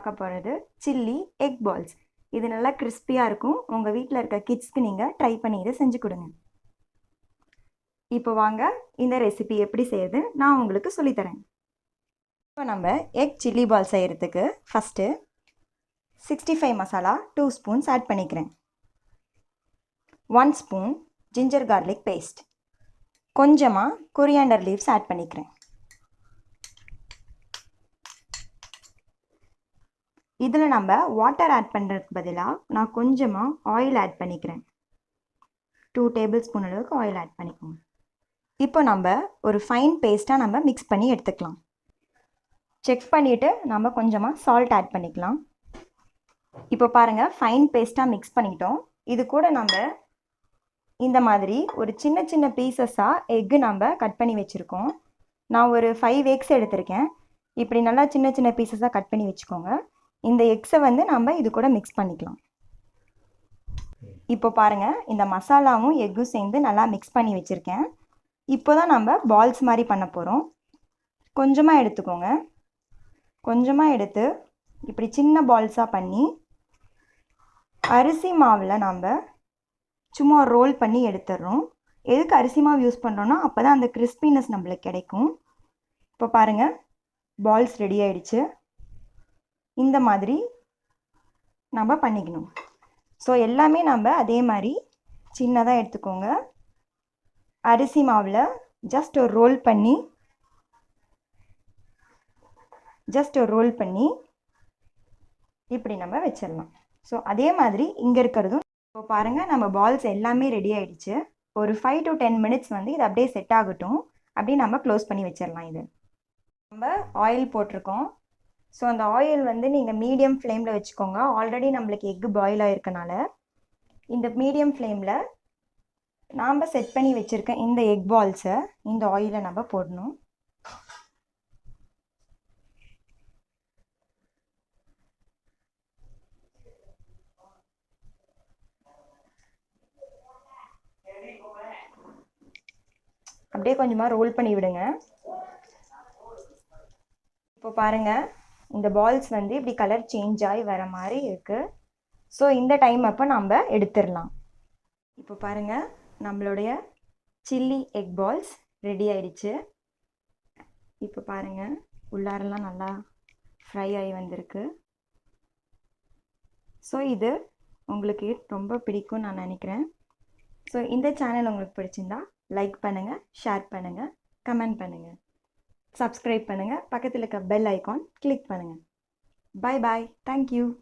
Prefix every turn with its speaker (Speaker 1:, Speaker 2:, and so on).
Speaker 1: பார்க்க போகிறது chilli egg balls. இது நல்லா கிறிஸ்பியாக இருக்கும். உங்கள் வீட்டில் இருக்க கிட்ஸ்க்கு நீங்கள் ட்ரை பண்ணி இதை செஞ்சு கொடுங்க. இப்போ வாங்க இந்த ரெசிபி எப்படி செய்யுது நான் உங்களுக்கு சொல்லித்தரேன். இப்போ நம்ம எக் சில்லி பால் செய்கிறதுக்கு ஃபஸ்ட்டு 65 மசாலா 2 ஸ்பூன்ஸ் ஆட் பண்ணிக்கிறேன். 1 ஸ்பூன் ஜிஞ்சர் கார்லிக் பேஸ்ட், கொஞ்சமாக கொரியாண்டர் லீவ்ஸ் ஆட் பண்ணிக்கிறேன். இதில் நம்ம வாட்டர் ஆட் பண்ணுறதுக்கு பதிலாக நான் கொஞ்சமாக ஆயில் ஆட் பண்ணிக்கிறேன். 2 டேபிள் ஸ்பூன் அளவுக்கு ஆயில் ஆட் பண்ணிக்கோங்க. இப்போ நம்ம ஒரு ஃபைன் பேஸ்ட்டாக நம்ம மிக்ஸ் பண்ணி எடுத்துக்கலாம். செக் பண்ணிவிட்டு நம்ம கொஞ்சமாக சால்ட் ஆட் பண்ணிக்கலாம். இப்போ பாருங்கள், ஃபைன் பேஸ்ட்டாக மிக்ஸ் பண்ணிட்டோம். இது கூட நம்ம இந்த மாதிரி ஒரு சின்ன சின்ன பீசஸாக எக்கு நம்ம கட் பண்ணி வச்சுருக்கோம். நான் ஒரு 5 எக்ஸ் எடுத்திருக்கேன். இப்படி நல்லா சின்ன சின்ன பீசஸாக கட் பண்ணி வச்சுக்கோங்க. இந்த எக்ஸை நம்ம இது கூட மிக்ஸ் பண்ணிக்கலாம். இப்போ பாருங்கள், இந்த மசாலாவும் எக்கும் சேர்ந்து நல்லா மிக்ஸ் பண்ணி வச்சுருக்கேன். இப்போ தான் நம்ம பால்ஸ் மாதிரி பண்ண போகிறோம். கொஞ்சமாக எடுத்துக்கோங்க. கொஞ்சமாக எடுத்து இப்படி சின்ன பால்ஸாக பண்ணி அரிசி மாவில் நம்ம சும்மா ரோல் பண்ணி எடுத்துடுறோம். எதுக்கு அரிசி மாவு யூஸ் பண்ணுறோன்னா அப்போ தான் அந்த கிறிஸ்பினஸ் நம்மளுக்கு கிடைக்கும். இப்போ பாருங்கள், பால்ஸ் ரெடி ஆகிடுச்சு. இந்த மாதிரி நம்ம பண்ணிக்கணும். ஸோ எல்லாமே நம்ம அதே மாதிரி சின்னதாக எடுத்துக்கோங்க. அரிசி மாவில் ஜஸ்ட் ஒரு ரோல் பண்ணி இப்படி நம்ம வச்சிடலாம். ஸோ அதே மாதிரி இங்கே இருக்கிறதும் இப்போ பாருங்கள், நம்ம பால்ஸ் எல்லாமே ரெடி ஆகிடுச்சு. ஒரு 5 to 10 மினிட்ஸ் இது அப்படியே செட் ஆகட்டும். அப்படியே நம்ம க்ளோஸ் பண்ணி வச்சிடலாம். இது நம்ம ஆயில் போட்டிருக்கோம். ஸோ அந்த ஆயில் நீங்கள் மீடியம் ஃப்ளேமில் வச்சுக்கோங்க. ஆல்ரெடி நம்மளுக்கு எக்கு பாயில் ஆகிருக்கனால இந்த மீடியம் ஃப்ளேமில் நாம் செட் பண்ணி வச்சுருக்க இந்த எக் பால்ஸை இந்த ஆயிலை நம்ம போடணும். அப்படியே கொஞ்சமாக ரோல் பண்ணி விடுங்க. இப்போ பாருங்கள், இந்த பால்ஸ் இப்படி கலர் சேஞ்ச் ஆகி வர மாதிரி இருக்குது. ஸோ இந்த டைம் அப்போ நம்ம எடுத்துடலாம். இப்போ பாருங்கள், நம்மளுடைய சில்லி எக் பால்ஸ் ரெடி ஆயிடுச்சு. இப்போ பாருங்கள், உள்ளாரெல்லாம் நல்லா ஃப்ரை ஆகி வந்திருக்கு. ஸோ இது உங்களுக்கு ரொம்ப பிடிக்கும்னு நான் நினைக்கிறேன். ஸோ இந்த சேனல் உங்களுக்கு பிடிச்சிருந்தா லைக் பண்ணுங்கள், ஷேர் பண்ணுங்கள், கமெண்ட் பண்ணுங்கள், சப்ஸ்கிரைப் பண்ணுங்கள், பக்கத்தில் இருக்க பெல் ஐக்கான் கிளிக் பண்ணுங்கள். Bye bye. Thank you.